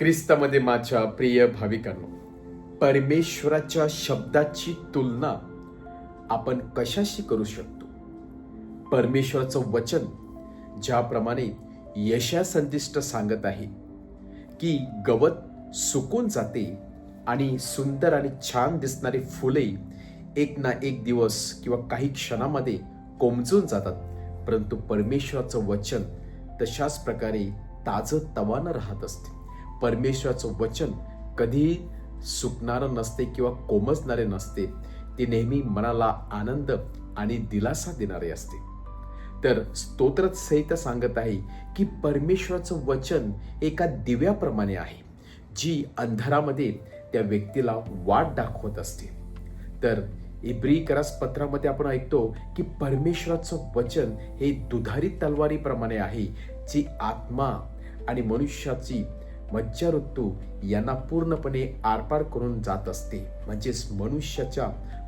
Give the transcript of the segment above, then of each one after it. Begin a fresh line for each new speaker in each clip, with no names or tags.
ख्रिस्तामध्ये माझ्या प्रिय भाविकांनो, परमेश्वराच्या शब्दाची तुलना आपण कशाशी करू शकतो? परमेश्वराचं वचन ज्याप्रमाणे यशया संदिष्ट सांगत आहे की गवत सुकून जाते आणि सुंदर आणि छान दिसणारी फुले एक ना एक दिवस किंवा काही क्षणामध्ये कोमजून जातात, परंतु परमेश्वराचं वचन तशाच प्रकारे ताजं तवानं राहत असते. परमेश्वराचं वचन कधीही सुकणारं नसते किंवा कोमजणारे नसते. ते नेहमी मनाला आनंद आणि दिलासा देणारे असते. तर स्तोत्र संहिता सांगत आहे की परमेश्वराचं वचन एका दिव्याप्रमाणे आहे, जी अंधारामध्ये त्या व्यक्तीला वाट दाखवत असते. तर इब्री पत्रामध्ये आपण ऐकतो की परमेश्वराचं वचन हे दुधारी तलवारीप्रमाणे आहे, जी आत्मा आणि मनुष्याची मज्जाऋतू यांना पूर्णपणे आरपार करून जात असते. म्हणजेच मनुष्याच्या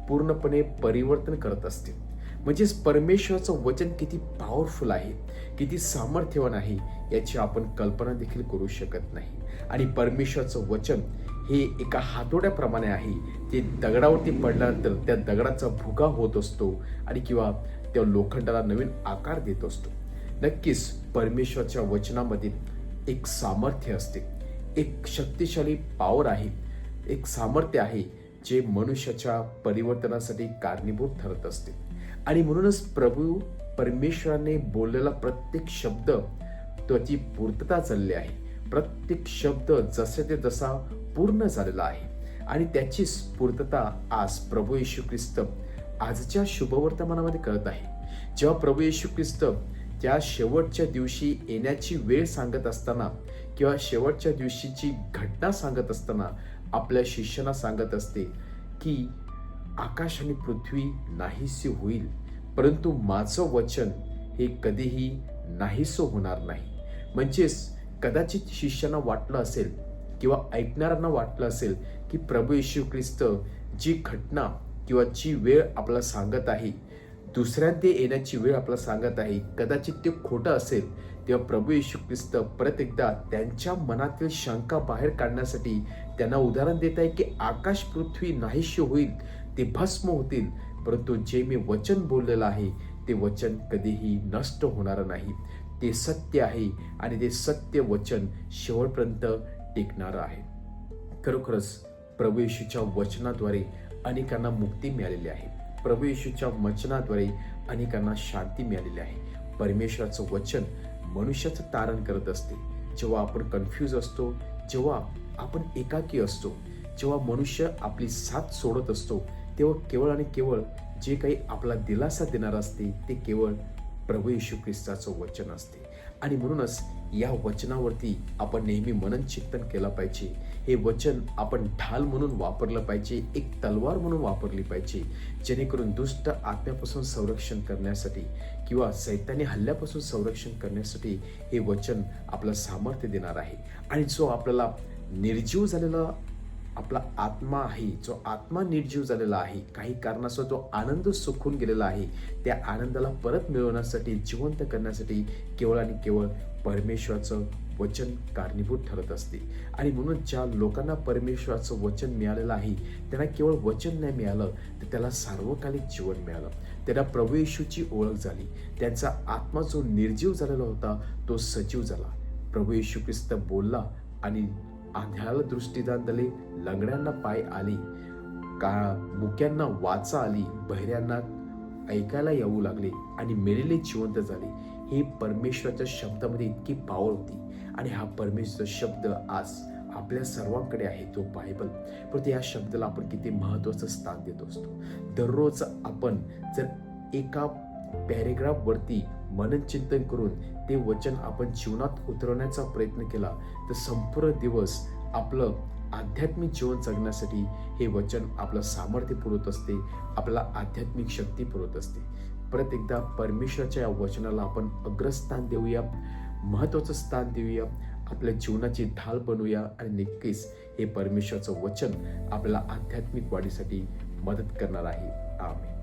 पूर्णपणे परिवर्तन करत असते. म्हणजेच परमेश्वराचं वचन किती पॉवरफुल आहे, किती सामर्थ्यवान आहे, याची आपण कल्पना देखील करू शकत नाही. आणि परमेश्वराचं वचन हे एका हातोड्याप्रमाणे आहे, ते दगडावरती पडल्यानंतर त्या दगडाचा भुगा होत असतो आणि किंवा त्या लोखंडाला नवीन आकार देत असतो. नक्कीच परमेश्वराच्या वचनामध्ये एक सामर्थ्य असते, एक शक्तिशाली पॉवर आहे, एक सामर्थ्य आहे, जे मनुष्याच्या परिवर्तनासाठी कारणीभूत ठरत असते. आणि म्हणूनच प्रभू परमेश्वराने बोललेला प्रत्येक शब्द त्याची पूर्तता झालेली आहे. प्रत्येक शब्द जसे ते जसा पूर्ण झालेला आहे आणि त्याचीच पूर्तता आज प्रभू येशू ख्रिस्त आजच्या शुभवर्तमानामध्ये करत आहे. जेव्हा प्रभू येशू ख्रिस्त त्या शेवटच्या दिवशी येण्याची वेळ सांगत असताना किंवा शेवटच्या दिवशीची घटना सांगत असताना आपल्या शिष्यांना सांगत असते की आकाश आणि पृथ्वी नाहीशी होईल, परंतु माझं वचन हे कधीही नाहीसं होणार नाही. म्हणजेच कदाचित शिष्यांना वाटलं असेल किंवा ऐकणाऱ्यांना वाटलं असेल की प्रभू येशू ख्रिस्त जी घटना किंवा जी वेळ आपल्याला सांगत आहे, दुसऱ्यांदा येण्याची वेळ आपल्याला सांगत आहे, कदाचित ते खोटं असेल. तेव्हा प्रभू येशू ख्रिस्त परत एकदा त्यांच्या मनातील शंका बाहेर काढण्यासाठी त्यांना उदाहरण देत आहे की आकाश पृथ्वी नाहीशी होईल, ते भस्म होतील, परंतु जे मी वचन बोललेलं आहे ते वचन कधीही नष्ट होणार नाही. ते सत्य आहे आणि ते सत्य वचन शेवटपर्यंत टिकणारं आहे. खरोखरच प्रभू येशूच्या वचनाद्वारे अनेकांना मुक्ती मिळालेली आहे. प्रभू येशूच्या वचनाद्वारे अनेकांना शांती मिळालेली आहे. परमेश्वराचं वचन मनुष्याचं तारण करत असते. जेव्हा आपण कन्फ्यूज असतो, जेव्हा आपण एकाकी असतो, जेव्हा मनुष्य आपली साथ सोडत असतो, तेव्हा केवळ आणि केवळ जे काही आपला दिलासा देणार असते ते केवळ प्रभू येशू ख्रिस्ताचं वचन असते. आणि म्हणूनच या वचनावरती आपण नेहमी मनन चिंतन केलं पाहिजे. हे वचन आपण ढाल म्हणून वापरलं पाहिजे, एक तलवार म्हणून वापरली पाहिजे, जेणेकरून दुष्ट आत्म्यापासून संरक्षण करण्यासाठी किंवा सैतानी हल्ल्यापासून संरक्षण करण्यासाठी हे वचन आपलं सामर्थ्य देणार आहे. आणि जो आपल्याला निर्जीव झालेला आपला आत्मा आहे, जो आत्मा निर्जीव झालेला आहे, काही कारणास्तव तो आनंद सुखून गेलेला आहे, त्या आनंदाला परत मिळवण्यासाठी, जिवंत करण्यासाठी केवळ आणि केवळ परमेश्वराचं वचन कारणीभूत ठरत असते. आणि म्हणून ज्या लोकांना परमेश्वराचं वचन मिळालेलं आहे, त्यांना केवळ वचन नाही मिळालं, तर त्याला सार्वकालिक जीवन मिळालं. त्यांना प्रभू येशूची ओळख झाली. त्यांचा आत्मा जो निर्जीव झालेला होता तो सजीव झाला. प्रभू येशू ख्रिस्त बोलला आणि आंधळ्याला दृष्टीदान दिले, लंगड्यांना पाय आले, मुक्यांना वाचा आली, बहिऱ्यांना ऐकायला येऊ लागले आणि मेलेले जिवंत झाले. हे परमेश्वराच्या शब्दामध्ये इतकी पॉवर होती. आणि हा परमेश्वराचा शब्द आज आपल्या सर्वांकडे आहे, तो बायबल. परंतु या शब्दाला आपण किती महत्त्वाचं स्थान देत असतो. दररोज आपण जर एका पॅरेग्राफवरती मनन चिंतन करून ते वचन आपण जीवनात उतरवण्याचा प्रयत्न केला तर संपूर्ण दिवस आपलं आध्यात्मिक जीवन जगण्यासाठी हे वचन आपलं सामर्थ्य पुरवत असते, आपल्याला आध्यात्मिक शक्ती पुरवत असते. परत एकदा परमेश्वराच्या या वचनाला आपण अग्रस्थान देऊया, महत्त्वाचं स्थान देऊया, आपल्या जीवनाची ढाल बनवूया आणि नक्कीच हे परमेश्वराचं वचन आपल्याला आध्यात्मिक वाढीसाठी मदत करणार आहे. आमेन.